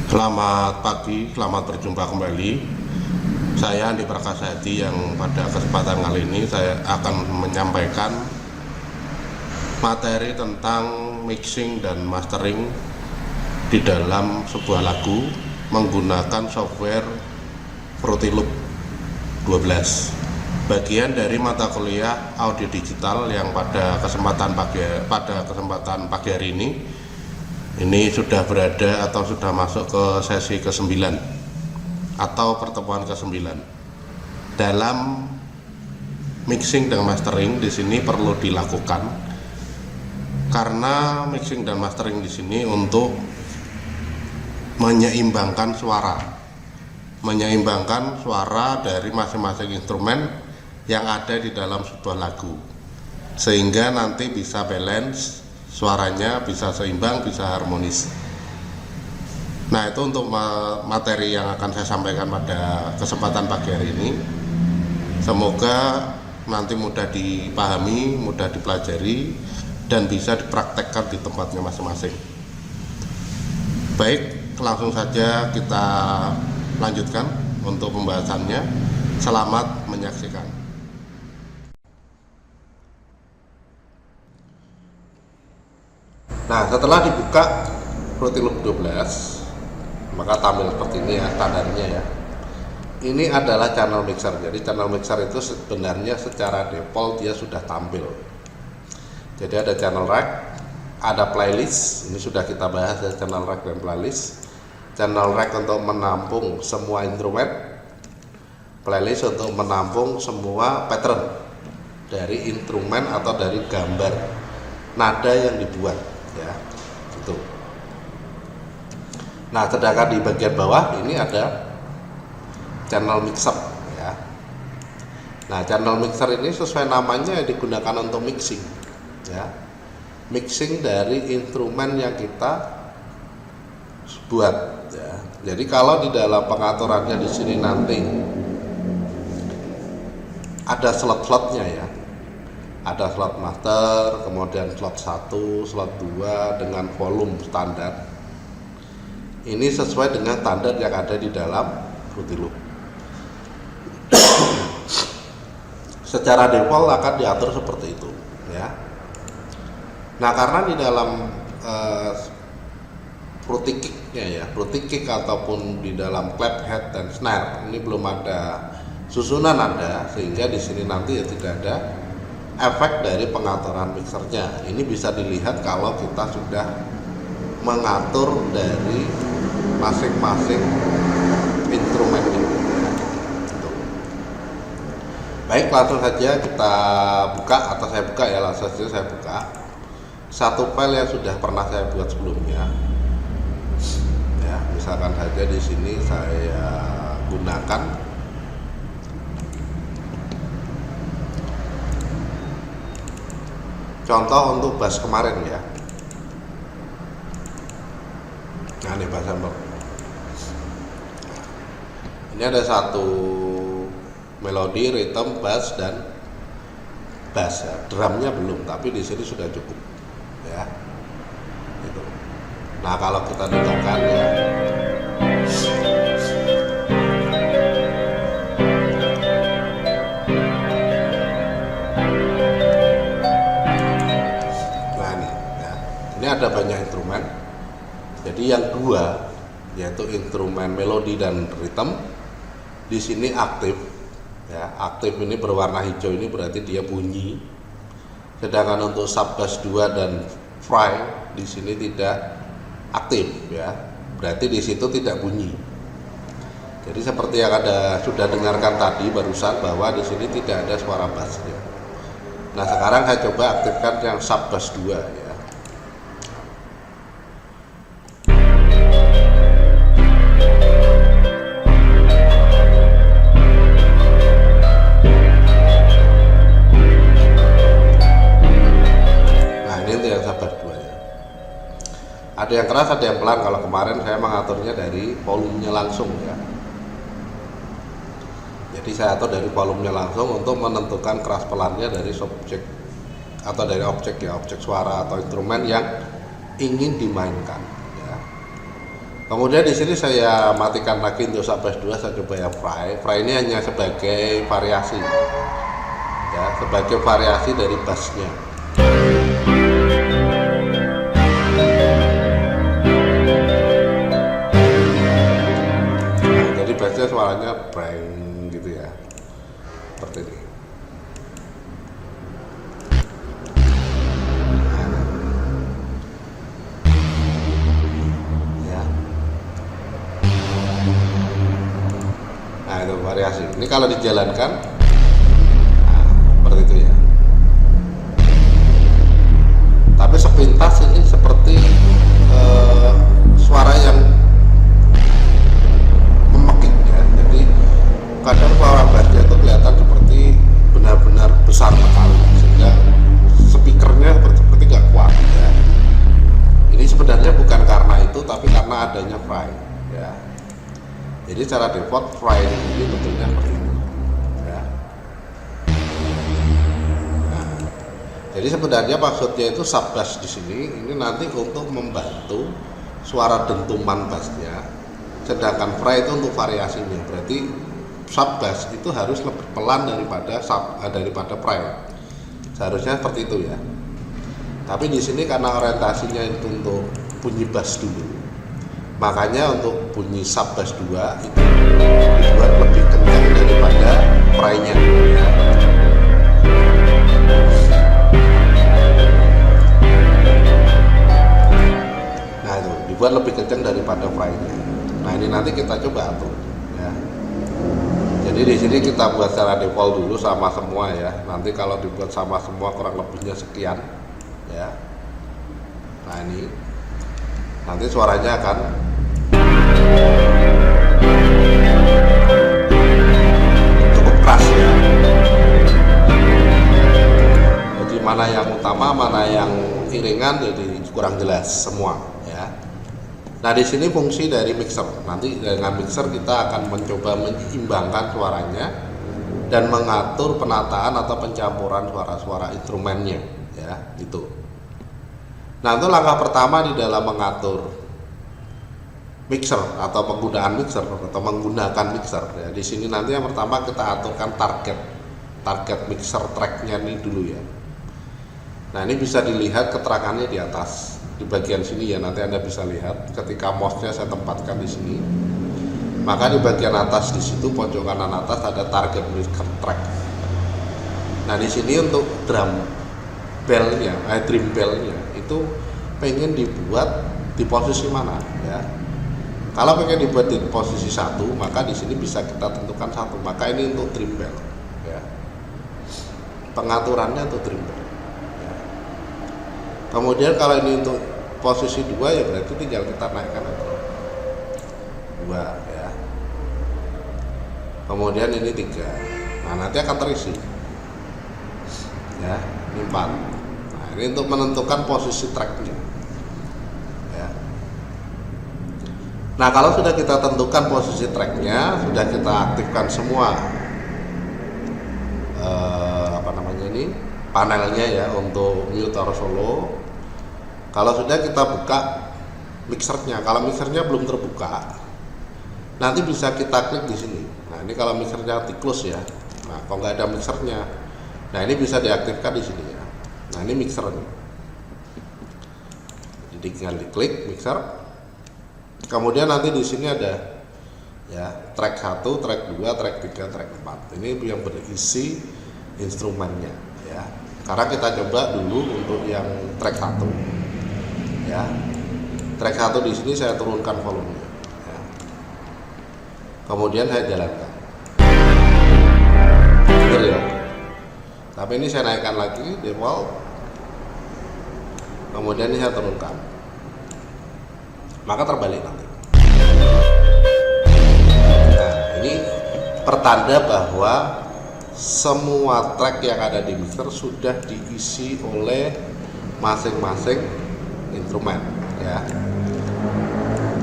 Selamat pagi, selamat berjumpa kembali. Saya Andi Prakasadi yang pada kesempatan kali ini saya akan menyampaikan materi tentang mixing dan mastering di dalam sebuah lagu menggunakan software Fruity Loop 12. Bagian dari mata kuliah audio digital yang pada kesempatan pagi hari ini sudah berada atau sudah masuk ke sesi ke-9 atau pertemuan ke-9. Dalam mixing dan mastering di sini perlu dilakukan karena mixing dan mastering di sini untuk menyeimbangkan suara dari masing-masing instrumen yang ada di dalam sebuah lagu, sehingga nanti bisa balance, suaranya bisa seimbang, bisa harmonis. Nah, itu untuk materi yang akan saya sampaikan pada kesempatan pagi hari ini. Semoga nanti mudah dipahami, mudah dipelajari, dan bisa dipraktekkan di tempatnya masing-masing. Baik, langsung saja kita lanjutkan untuk pembahasannya. Selamat menyaksikan. Nah, setelah dibuka Fruity Loop 12, maka tampil seperti ini ya, standarnya ya. Ini adalah channel mixer. Jadi channel mixer itu sebenarnya secara default dia sudah tampil. Jadi ada channel rack, ada playlist. Ini sudah kita bahas ya, channel rack dan playlist. Channel rack untuk menampung semua instrumen, playlist untuk menampung semua pattern dari instrumen atau dari gambar nada yang dibuat ya, gitu. Nah, sedangkan di bagian bawah ini ada channel mixer ya. Nah, channel mixer ini sesuai namanya digunakan untuk mixing ya. Mixing dari instrumen yang kita buat ya. Jadi kalau di dalam pengaturannya di sini nanti ada slot-slotnya ya. Ada slot master, kemudian slot 1, slot 2 dengan volume standar. Ini sesuai dengan standar yang ada di dalam Fruity Loop. Secara default akan diatur seperti itu ya. Nah, karena di dalam Fruity Kick-nya ya, Fruity Kick ataupun di dalam clap head dan snare ini belum ada susunan nada, sehingga di sini nanti ya tidak ada efek dari pengaturan mixernya. Ini bisa dilihat kalau kita sudah mengatur dari masing-masing instrumen ini. Baik, langsung saja kita buka, atau saya buka ya, langsung saja saya buka satu file yang sudah pernah saya buat sebelumnya. Ya, misalkan saja di sini saya gunakan contoh untuk bass kemarin ya. Nah, ini bass sampel. Ini ada satu melodi, rhythm, bass dan bass ya. Drumnya belum, tapi di sini sudah cukup ya. Gitu. Nah, kalau kita dengarkan ya. Ini ada banyak instrumen. Jadi yang dua, yaitu instrumen melodi dan rhythm, di sini aktif ya. Aktif ini berwarna hijau, ini berarti dia bunyi. Sedangkan untuk sub bass 2 dan fry di sini tidak aktif ya. Berarti di situ tidak bunyi. Jadi seperti yang sudah dengarkan tadi barusan, bahwa di sini tidak ada suara bassnya. Nah, sekarang saya coba aktifkan yang sub bass 2 ya. Ada yang keras, ada yang pelan. Kalau kemarin saya mengaturnya dari volumenya langsung ya. Jadi saya atur dari volumenya langsung untuk menentukan keras pelannya dari subjek atau dari objek ya, objek suara atau instrumen yang ingin dimainkan ya. Kemudian di sini saya matikan lagi untuk Subbus 2, saya coba yang fry. Fry ini hanya sebagai variasi, ya, sebagai variasi dari bassnya. Nah, jadi bassnya suaranya breng gitu ya, seperti ini. Nah itu variasi. Ini kalau dijalankan, nah, seperti itu ya. Tapi sepintas ini seperti suara yang memekik ya. Jadi kadang suara bassnya itu kelihatan seperti benar-benar besar sekali, sehingga speakernya seperti nggak kuat ya. Ini sebenarnya bukan karena itu, tapi karena adanya fry ya. Jadi secara default fry ini bentuknya seperti ini ya. Nah, jadi sebenarnya maksudnya itu Subbus di sini ini nanti untuk membantu suara dentuman bassnya, sedangkan fry itu untuk variasinya. Berarti Subbus itu harus lebih pelan daripada fry. Seharusnya seperti itu ya. Tapi di sini karena orientasinya itu untuk bunyi bass dulu, makanya untuk bunyi Subbus 2 itu dibuat lebih kencang daripada fry-nya ya. Nah itu dibuat lebih kencang daripada fry-nya. Nah ini nanti kita coba atur ya. Jadi di sini kita buat secara default dulu sama semua ya. Nanti kalau dibuat sama semua kurang lebihnya sekian ya. Nah ini nanti suaranya akan cukup keras ya. Jadi mana yang utama, mana yang iringan jadi kurang jelas semua ya. Nah di sini fungsi dari mixer. Nanti dengan mixer kita akan mencoba menyeimbangkan suaranya dan mengatur penataan atau pencampuran suara-suara instrumennya ya gitu. Nah itu langkah pertama di dalam mengatur mixer atau penggunaan mixer atau menggunakan mixer ya. Di sini nanti yang pertama kita aturkan target mixer tracknya ini dulu ya. Nah ini bisa dilihat keterangannya di atas di bagian sini ya. Nanti Anda bisa lihat ketika mouse-nya saya tempatkan di sini, maka di bagian atas di situ pojok kanan atas ada target mixer track. Nah di sini untuk drum bellnya, drum bellnya itu pengen dibuat di posisi mana ya. Kalau pengen dibuat di posisi 1, maka di sini bisa kita tentukan 1. Maka ini untuk drum bell ya. Pengaturannya untuk drum bell ya. Kemudian kalau ini untuk posisi 2 ya berarti tinggal kita naikkan aja 2 ya. Kemudian ini 3. Nah nanti akan terisi ya. Ini 4. Nah ini untuk menentukan posisi tracknya ya. Nah kalau sudah kita tentukan posisi tracknya, sudah kita aktifkan semua panelnya ya untuk mute or solo. Kalau sudah kita buka mixernya, kalau mixernya belum terbuka, nanti bisa kita klik di sini. Nah ini kalau mixernya di close ya. Nah kalau nggak ada mixernya, nah ini bisa diaktifkan di sini ya. Nah ini mixernya. Jadi tinggal diklik mixer. Kemudian nanti di sini ada ya track 1, track 2, track 3, track 4. Ini yang berisi instrumennya ya. Karena kita coba dulu untuk yang track 1 ya. Track 1 di sini saya turunkan volumenya ya. Kemudian saya jalankan. Betul ya. Tapi ini saya naikkan lagi default. Kemudian ini saya turunkan. Maka terbalik nanti. Nah, ini pertanda bahwa semua track yang ada di mixer sudah diisi oleh masing-masing instrumen ya.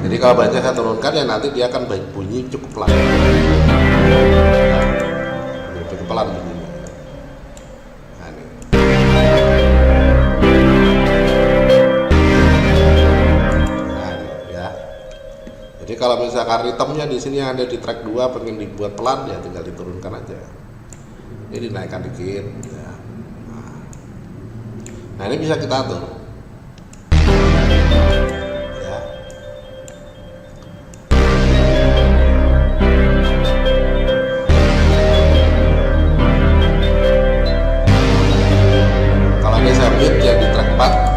Jadi kalau banyak saya turunkan ya nanti dia akan bunyi cukup pelan. Cukup pelan bunyinya. Nah, ini. Nah, ini ya. Jadi kalau misalkan ritmenya di sini yang ada di track 2 pengen dibuat pelan, ya tinggal diturunkan aja. Ini dinaikkan dikit ya. Nah ini bisa kita atur ya. Kalau ini saya mute ya di track 4.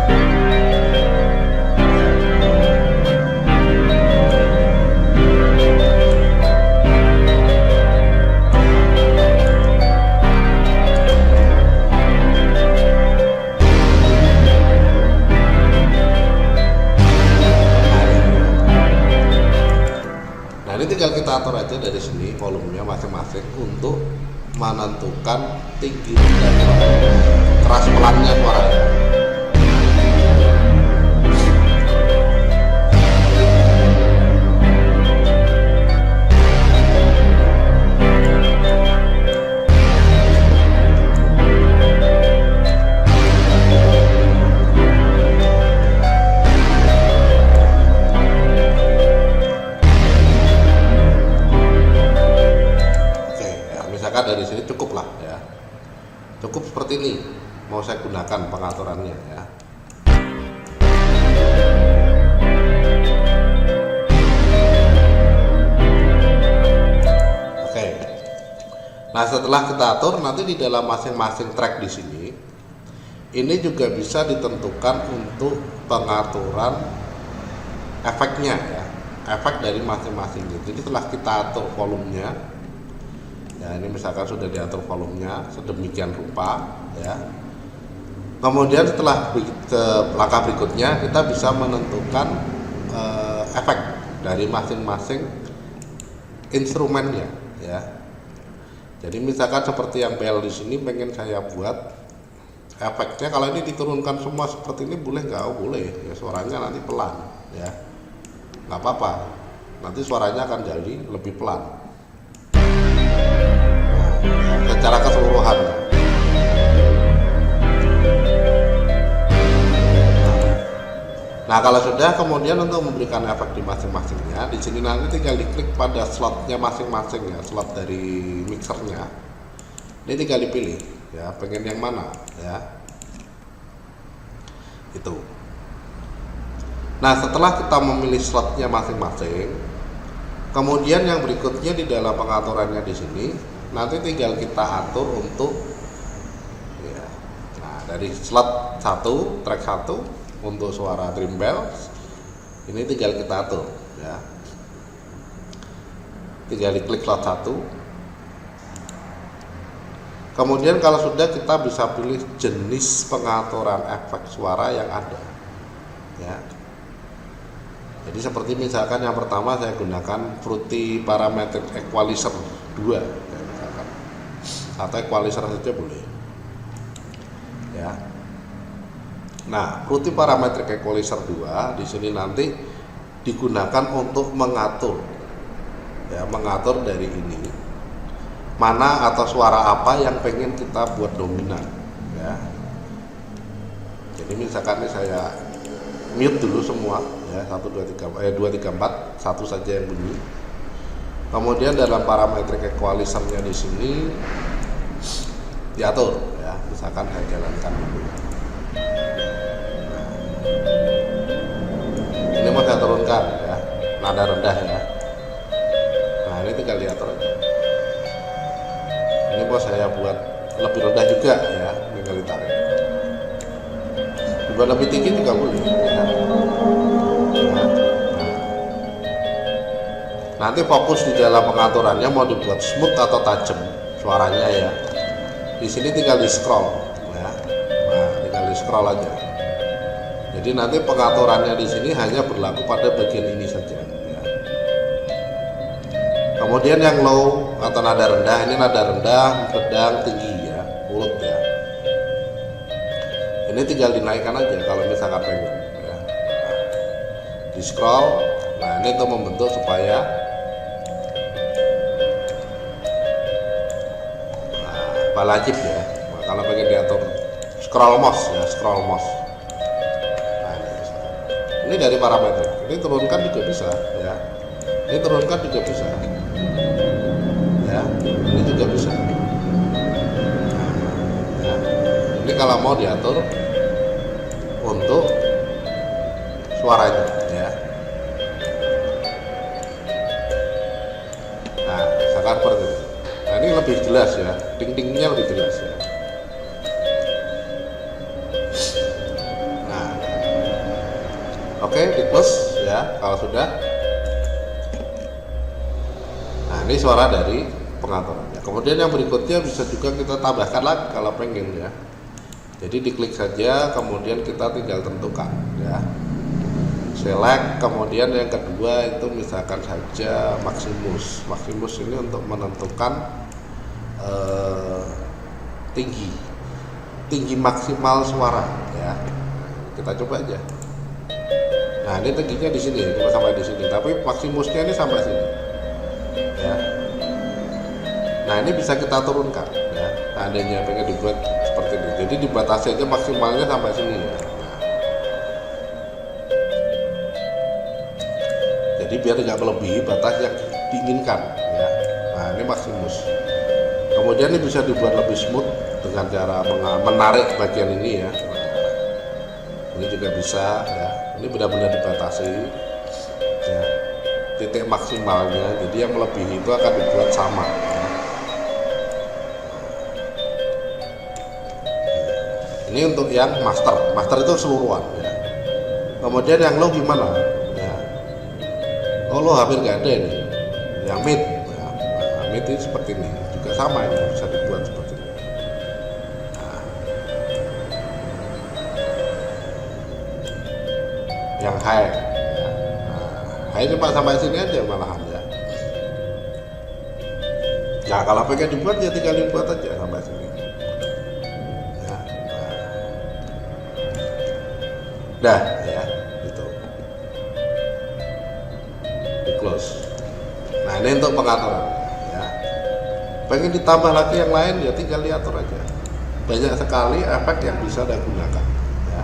Tinggal kita atur aja dari sini volumenya masing-masing untuk menentukan tinggi dan keras pelannya suaranya. Dari sini cukup lah ya, cukup seperti ini mau saya gunakan pengaturannya ya. Oke, nah setelah kita atur nanti di dalam masing-masing track di sini ini juga bisa ditentukan untuk pengaturan efeknya ya, efek dari masing-masing. Jadi setelah kita atur volumenya ya, ini misalkan sudah diatur volumenya sedemikian rupa ya. Kemudian setelah langkah berikutnya kita bisa menentukan efek dari masing-masing instrumennya ya. Jadi misalkan seperti yang bel di sini pengen saya buat efeknya, kalau ini diturunkan semua seperti ini boleh nggak? Oh boleh ya, suaranya nanti pelan ya, nggak apa-apa, nanti suaranya akan jadi lebih pelan secara keseluruhan. Nah kalau sudah, kemudian untuk memberikan efek di masing-masingnya, di sini nanti tinggal diklik pada slotnya masing-masing ya, slot dari mixernya. Ini tinggal dipilih ya, pengen yang mana ya, itu. Nah setelah kita memilih slotnya masing-masing, kemudian yang berikutnya di dalam pengaturannya di sini nanti tinggal kita atur untuk ya, nah dari slot 1 track 1 untuk suara drum bells ini tinggal kita atur ya, tinggal diklik slot 1. Kemudian kalau sudah, kita bisa pilih jenis pengaturan efek suara yang ada ya. Jadi seperti misalkan yang pertama saya gunakan Fruity Parametric Equalizer 2 ya, misalkan, atau equalizer saja boleh ya. Nah, Fruity Parametric Equalizer 2 di sini nanti digunakan untuk mengatur ya, mengatur dari ini mana atau suara apa yang pengen kita buat dominan ya. Jadi misalkan ini saya mute dulu semua ya, 1 2 3 4, satu saja yang bunyi. Kemudian dalam parametric equalizernya di sini diatur ya, misalkan saya jalankan dulu. Nah, ini mau saya turunkan ya, nada rendah ya. Nah ini tinggal diatur aja. Ini mau saya buat lebih rendah juga ya, tinggal ditarik. Dibuat lebih tinggi juga boleh ya. Nanti fokus di dalam pengaturannya mau dibuat smooth atau tajam suaranya ya. Di sini tinggal di scroll ya. Nah, tinggal di scroll aja. Jadi nanti pengaturannya di sini hanya berlaku pada bagian ini saja ya. Kemudian yang low atau nada rendah, ini nada rendah, sedang, tinggi ya, mulut ya. Ini tinggal dinaikkan aja kalau misalkan pengen ya. Nah, di scroll. Nah ini untuk membentuk supaya balajib ya. Nah, kalau pengen diatur scroll mouse ya, scroll mouse. Nah, ini dari parameter, ini turunkan juga bisa ya. Ini turunkan juga bisa ya, ini juga bisa ya. Ini kalau mau diatur untuk suaranya ya. Nah misalkan seperti itu. Nah ini lebih jelas ya, ding-dingnya lebih jelas ya. Nah oke, di close ya kalau sudah. Nah ini suara dari pengaturannya. Kemudian yang berikutnya bisa juga kita tambahkan lagi kalau pengen ya. Jadi diklik saja, kemudian kita tinggal tentukan ya. Select, kemudian yang kedua itu misalkan saja Maximus. Maximus ini untuk menentukan tinggi maksimal suara ya. Kita coba aja. Nah ini tingginya di sini, cuma sampai di sini. Tapi Maximusnya ini sampai sini. Ya. Nah ini bisa kita turunkan ya. Seandainya pengen dibuat seperti ini, jadi dibatasi aja maksimalnya sampai sini ya. Nah, jadi biar nggak melebihi batas yang diinginkan ya. Nah ini Maximus. Kemudian ini bisa dibuat lebih smooth dengan cara menarik bagian ini ya. Nah, ini juga bisa ya. Ini benar-benar dibatasi ya, titik maksimalnya. Jadi yang melebihi itu akan dibuat sama ya. Ini untuk yang master itu keseluruhan ya. Kemudian yang low gimana ya? Oh low hampir nggak ada ini. Yang mid ya. Nah, mid itu seperti ini juga sama, ini bisa dibuat seperti ini. Nah, yang high ya. Nah, high cuma sampai sini aja malahan ya. Ya kalau pengen dibuat ya tinggal dibuat aja sampai sini. Dah ya, gitu. Di close. Nah ini untuk pengaturan ya. Pengen ditambah lagi yang lain ya tinggal diatur aja. Banyak sekali efek yang bisa Anda gunakan ya.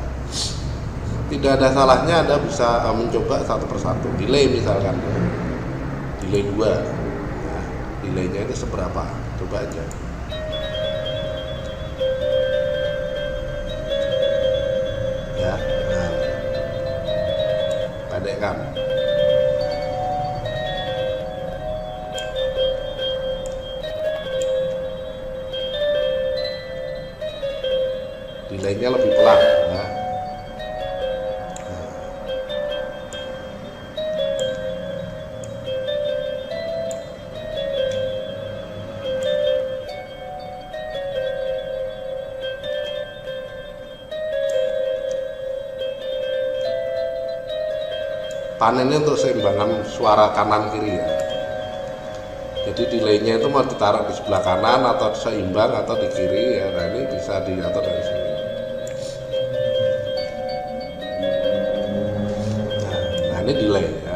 Tidak ada salahnya Anda bisa mencoba satu persatu. Delay misalkan ya. Delay 2 ya. Delaynya ini seberapa, coba aja. Ya, nah, pendekkan. Delaynya lebih pelan ya. Pan ini untuk seimbangan suara kanan kiri ya. Jadi delaynya itu mau ditaruh di sebelah kanan atau seimbang atau di kiri ya. Nah ini bisa diatur dari sini. Nah ini delay ya.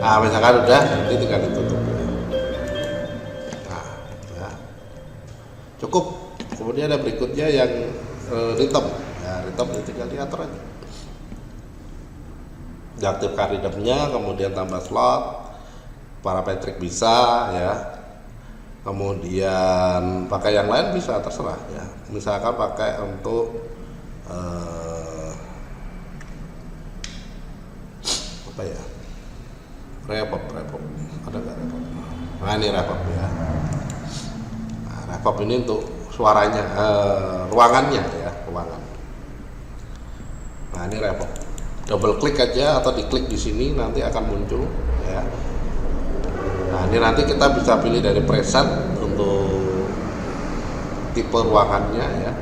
Nah misalkan udah, nanti tinggal ditutup ya. Nah ya. Cukup. Kemudian ada berikutnya yang rhythm ya, rhythm itu tinggal diatur aja. Diaktifkan rhythmnya, kemudian tambah slot, parametrik bisa ya. Kemudian pakai yang lain bisa, terserah ya. Misalkan pakai untuk apa ya, reverb ada nggak reverb? Nah ini reverb ya. Nah, reverb ini untuk suaranya, ruangannya ya, ruangan. Nah ini reverb. Double klik aja atau diklik di sini nanti akan muncul ya. Nah ini nanti kita bisa pilih dari preset untuk tipe ruangannya ya.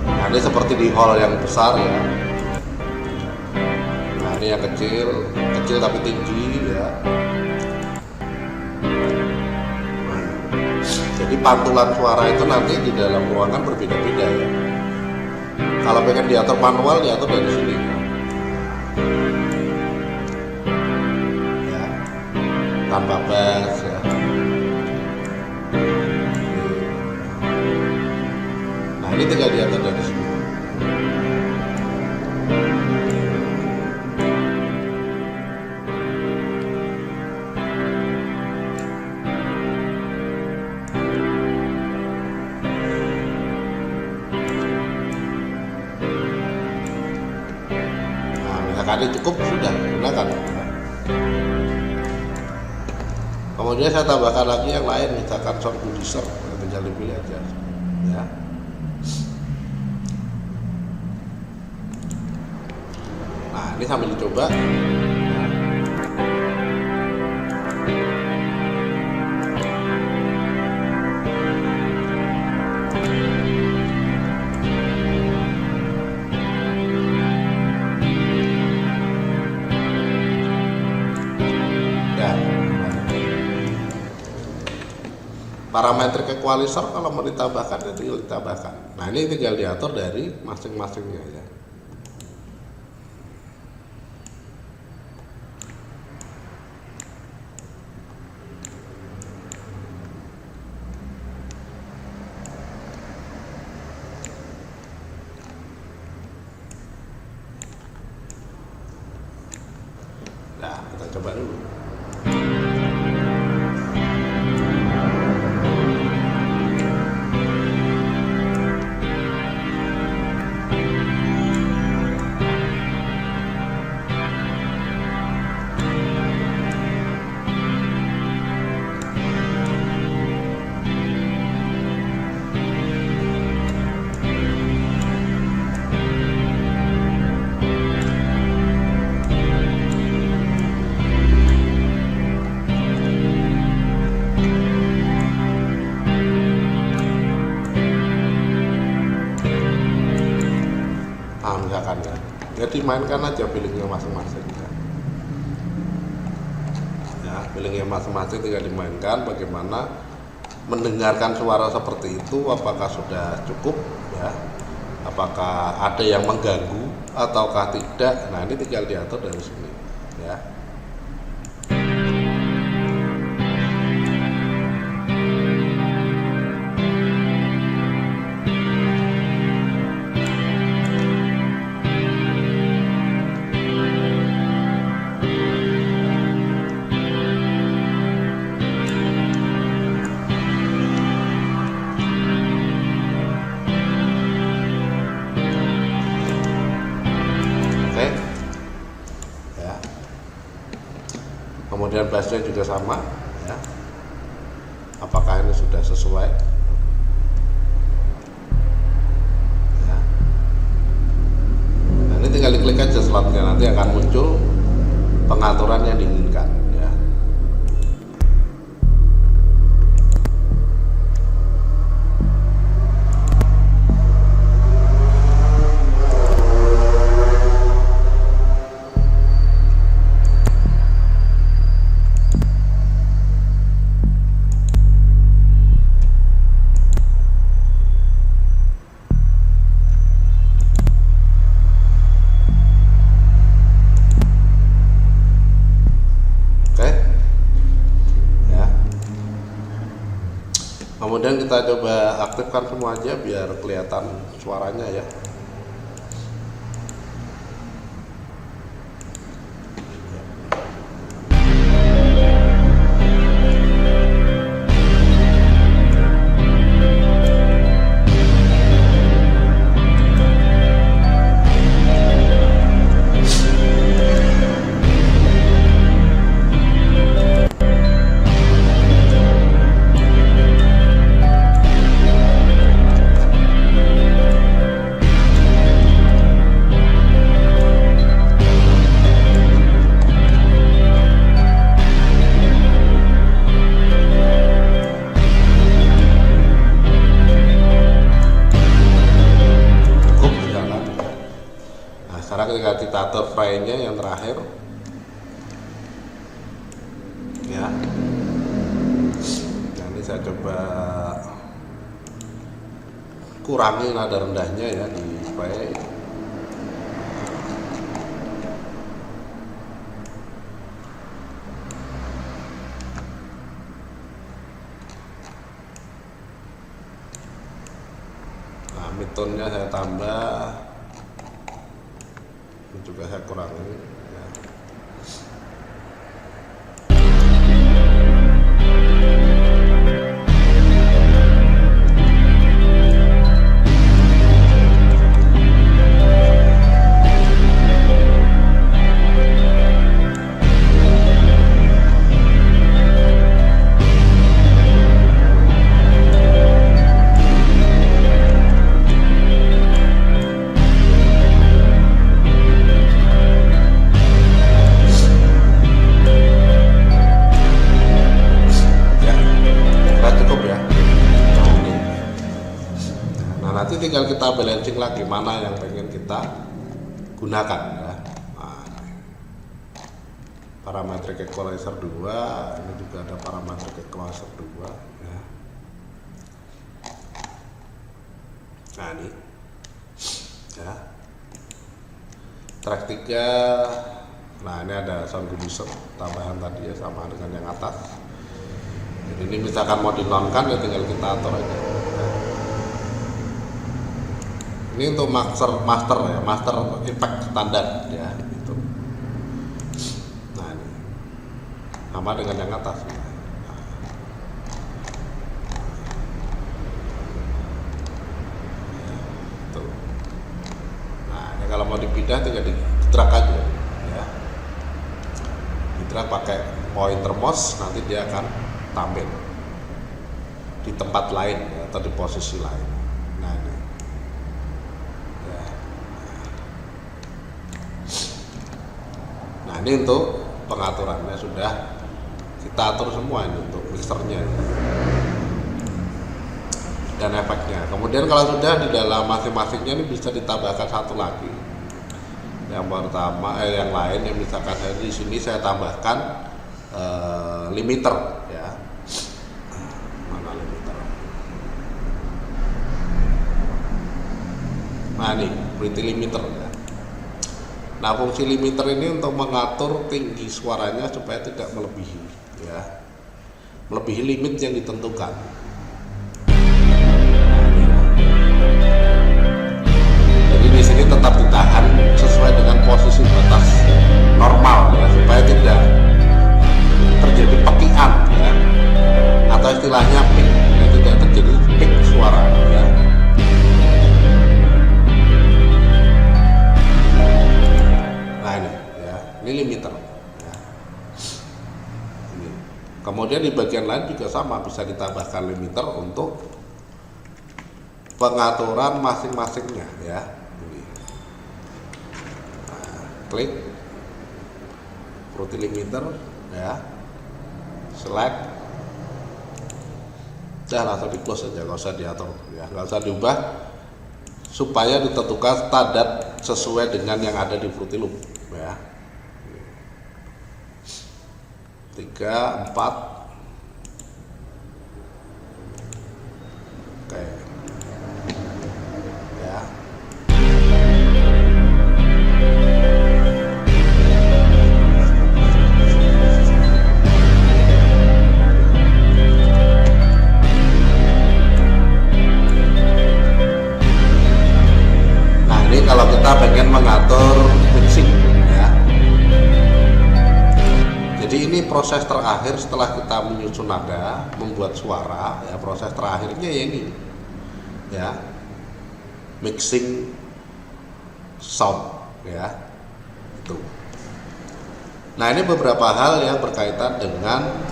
Nah ini seperti di hall yang besar ya. ini yang kecil tapi tinggi ya. Jadi pantulan suara itu nanti di dalam ruangan berbeda-beda ya. Kalau pengen diatur manual, diatur dari sini ya, tanpa bass ya. Nah ini tinggal diatur dari sini. Kali cukup sudah gunakan. Kemudian saya tambahkan lagi yang lain, misalkan sound producer, tinggal dipilih aja ya. Nah ini sambil dicoba. Parameter equalizer kalau mau ditambahkan itu ditambahkan. Nah ini tinggal diatur dari masing-masingnya ya. Nah kita coba dulu. Misalkan ya, dimainkan aja billingnya masing-masing ya, billingnya masing-masing tinggal dimainkan bagaimana mendengarkan suara seperti itu, apakah sudah cukup ya, apakah ada yang mengganggu ataukah tidak. Nah ini tinggal diatur dari sini ya. Kemudian bassnya juga sama ya. Apakah ini sudah sesuai ya. Nah, ini tinggal diklik aja slotnya, nanti akan muncul pengaturan yang diinginkan ya. Kemudian kita coba aktifkan semua aja biar kelihatan suaranya ya. kita atur fry-nya yang terakhir ya. Nah, ini saya coba kurangi nada rendahnya ya di fry. Nah, mid-tone-nya saya tambah, ini juga saya kurangi ya. Nanti tinggal kita balancing lagi mana yang pengen kita gunakan ya. Nah, parametric equalizer 2, ini juga ada parametric equalizer 2 ya. Nah, ini ya. Track 3. Nah, ini ada sound reducer tambahan tadi ya, sama dengan yang atas. Jadi ini misalkan mau dinonkan ya tinggal kita atur aja ya. Ini untuk master ya, master effect standar ya itu. Nah, ini sama dengan yang atas. Nah, itu. Nah, ini kalau mau dipindah tinggal di drag aja ya. Di drag pakai pointer mouse, nanti dia akan tampil di tempat lain ya, atau di posisi lain. Nah, ini. Nah, ini untuk pengaturannya sudah kita atur semua ini untuk mixernya dan efeknya. Kemudian kalau sudah di dalam masing-masingnya ini bisa ditambahkan satu lagi. Yang pertama yang lain yang misalkan di sini saya tambahkan limiter ya. Mana limiter? Nah, ini pretty limiter ya. Nah, fungsi limiter ini untuk mengatur tinggi suaranya supaya tidak melebihi ya, melebihi limit yang ditentukan. Jadi di sini tetap ditahan sesuai dengan posisi batas normal ya, supaya tidak terjadi pekian ya, atau istilahnya peak, ya, tidak terjadi peak suara ya. Ini limiter ya. Ini. Kemudian di bagian lain juga sama, bisa ditambahkan limiter untuk pengaturan masing-masingnya ya. Ini. Nah, klik Fruity limiter ya, select, udah langsung di close aja, nggak usah diatur ya, nggak usah diubah, supaya ditentukan standar sesuai dengan yang ada di Fruity Loop ya. 3, 4. Oke ya. Nah, ini kalau kita pengen mengatur mixing ya. Jadi ini proses terakhir setelah kita menyusun nada, membuat suara ya, proses terakhirnya ya ini ya, mixing sound ya itu. Nah, ini beberapa hal yang berkaitan dengan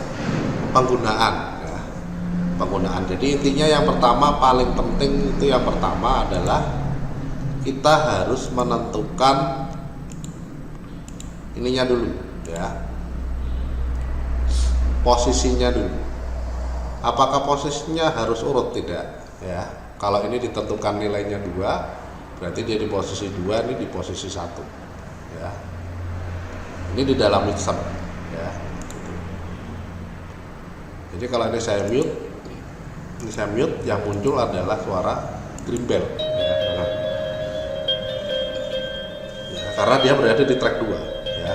penggunaan ya, penggunaan. Jadi intinya yang pertama, paling penting itu yang pertama adalah kita harus menentukan ininya dulu ya, posisinya dulu. Apakah posisinya harus urut? Tidak ya. Kalau ini ditentukan nilainya 2, berarti dia di posisi 2, ini di posisi 1 ya. Ini di dalam mixer ya. Jadi kalau ini saya mute, yang muncul adalah suara green bell ya, karena dia berada di track 2 ya.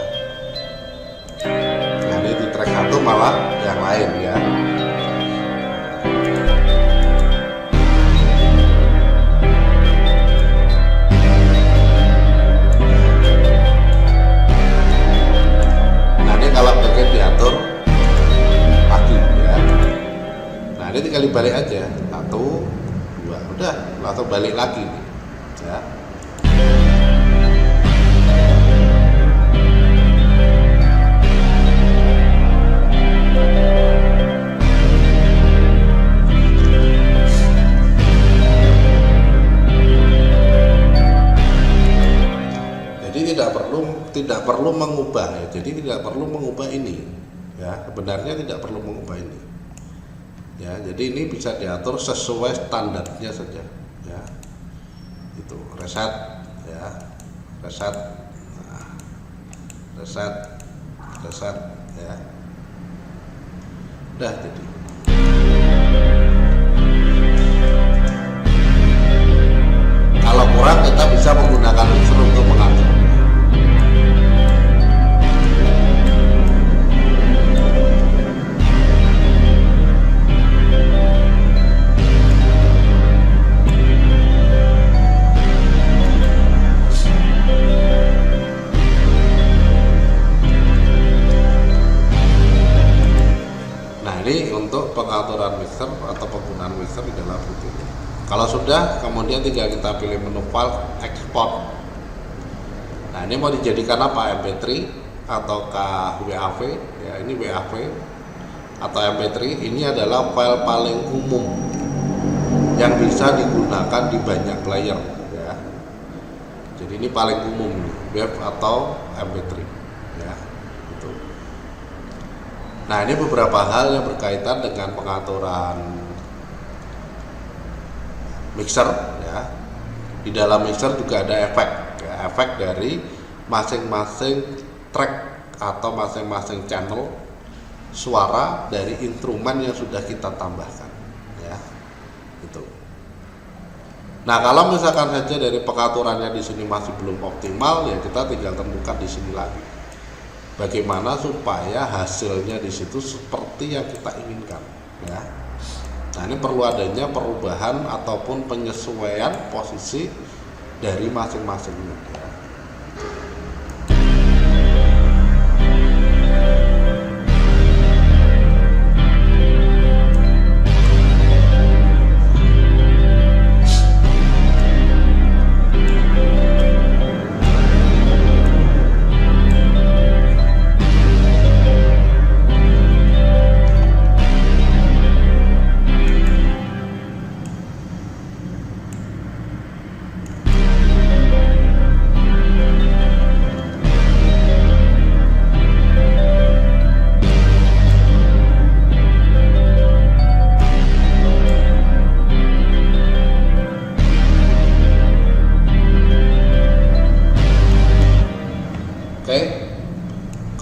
Nah, ini di track 1 malah yang lain ya. Nah, ini kalau bagian diatur lagi ya. Nah, ini tinggal dibalik aja, 1 2 udah langsung balik lagi ya. Tidak perlu mengubah ya. Jadi tidak perlu mengubah ini ya, sebenarnya tidak perlu mengubah ini ya. Jadi ini bisa diatur sesuai standarnya saja ya. Itu reset ya, reset, nah, reset ya, udah. Jadi kalau kurang kita bisa menggunakan mixer untuk mengatur. Ini untuk pengaturan mixer atau penggunaan mixer di dalam Fruity Loop. Kalau sudah, kemudian tinggal kita pilih menu file export. Nah, ini mau dijadikan apa? MP3 ataukah WAV? Ya, ini WAV atau MP3. Ini adalah file paling umum yang bisa digunakan di banyak player ya. Jadi ini paling umum, WAV atau MP3 ya. Nah, ini beberapa hal yang berkaitan dengan pengaturan mixer ya. Di dalam mixer juga ada efek ya, efek dari masing-masing track atau masing-masing channel suara dari instrumen yang sudah kita tambahkan ya. Itu. Nah, kalau misalkan saja dari pengaturannya di sini masih belum optimal ya, kita tinggal tentukan di sini lagi. Bagaimana supaya hasilnya di situ seperti yang kita inginkan ya. Nah, ini perlu adanya perubahan ataupun penyesuaian posisi dari masing-masingnya ya.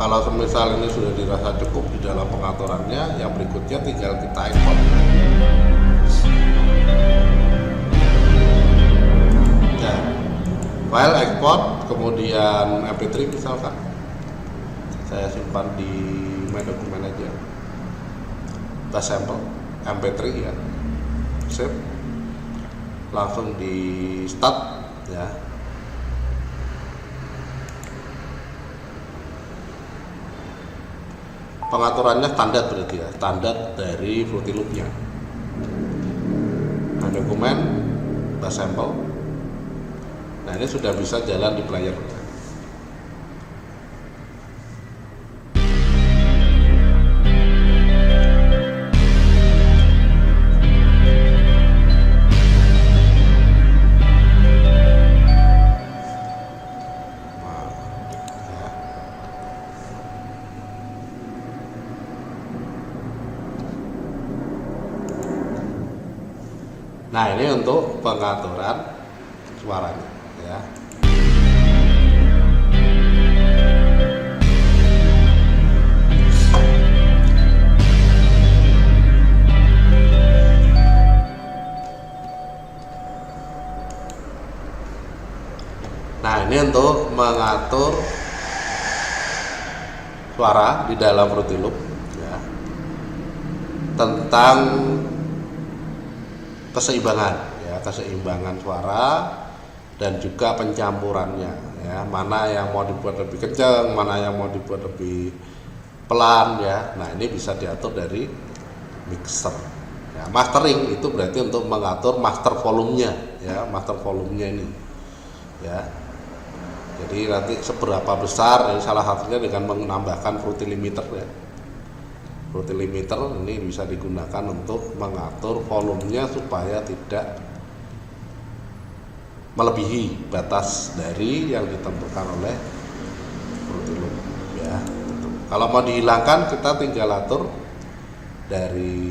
Kalau semisal ini sudah dirasa cukup di dalam pengaturannya, yang berikutnya tinggal kita import. Ya, file export, kemudian MP3 misalkan, saya simpan di My Document aja, kita sampel MP3 ya, save, langsung di start ya. Pengaturannya standar berarti ya, standar dari Fruity Loop-nya. Nah, dokumen, kita sampel. Nah, ini sudah bisa jalan di player. Nah, ini untuk pengaturan suaranya ya. ini untuk mengatur suara di dalam Fruity Loop ya, tentang keseimbangan suara dan juga pencampurannya ya, mana yang mau dibuat lebih kencang, mana yang mau dibuat lebih pelan ya. Nah, ini bisa diatur dari mixer ya. Mastering itu berarti untuk mengatur master volumenya ya, master volumenya ini ya. Jadi nanti seberapa besar, ini salah satunya dengan menambahkan Fruity Limiter ya. Fruity Limiter ini bisa digunakan untuk mengatur volumenya supaya tidak melebihi batas dari yang ditentukan oleh Fruity Loop ya. Kalau mau dihilangkan, kita tinggal atur dari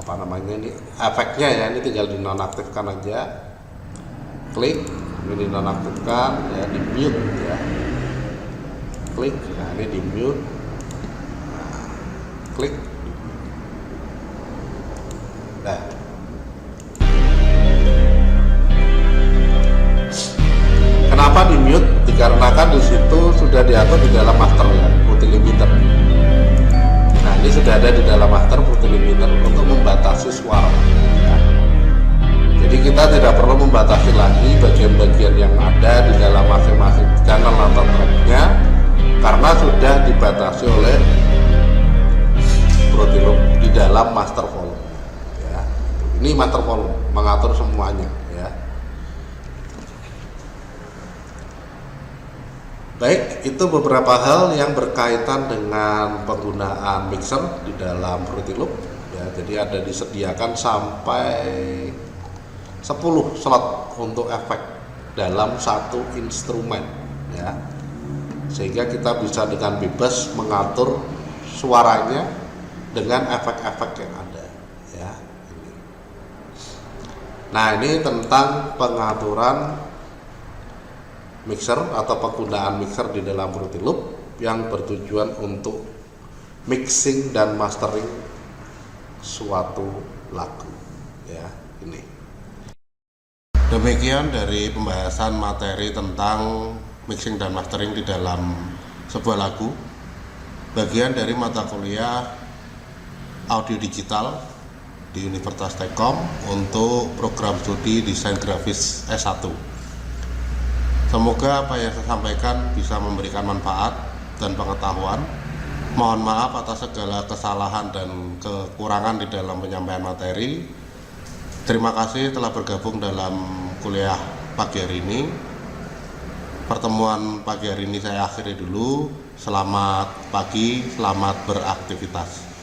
apa namanya ini efeknya ya, ini tinggal dinonaktifkan aja, klik ini dinonaktifkan ya, di mute ya, klik, nah ini di mute, nah, klik. Nah, kenapa di mute? Dikarenakan di situ sudah diatur di dalam master ya, Fruity Limiter. Nah, ini sudah ada di dalam master Fruity Limiter untuk membatasi suara. Ya. Jadi kita tidak perlu membatasi lagi bagian-bagian yang ada di dalam masing-masing channel atau tracknya, karena sudah dibatasi oleh Fruity Loop di dalam master volume. Ini master volume mengatur semuanya ya. Baik, itu beberapa hal yang berkaitan dengan penggunaan mixer di dalam Fruity Loop ya. Jadi ada disediakan sampai 10 slot untuk efek dalam satu instrumen ya. Sehingga kita bisa dengan bebas mengatur suaranya dengan efek-efek yang ada ya. Nah, ini tentang pengaturan mixer atau penggunaan mixer di dalam Fruity Loop yang bertujuan untuk mixing dan mastering suatu lagu ya. Ini demikian dari pembahasan materi tentang mixing dan mastering di dalam sebuah lagu, bagian dari mata kuliah audio digital di Universitas Telkom untuk program studi desain grafis S1. Semoga apa yang saya sampaikan bisa memberikan manfaat dan pengetahuan. Mohon maaf atas segala kesalahan dan kekurangan di dalam penyampaian materi. Terima kasih telah bergabung dalam kuliah pagi hari ini. Pertemuan pagi hari ini saya akhiri dulu. Selamat pagi, selamat beraktivitas.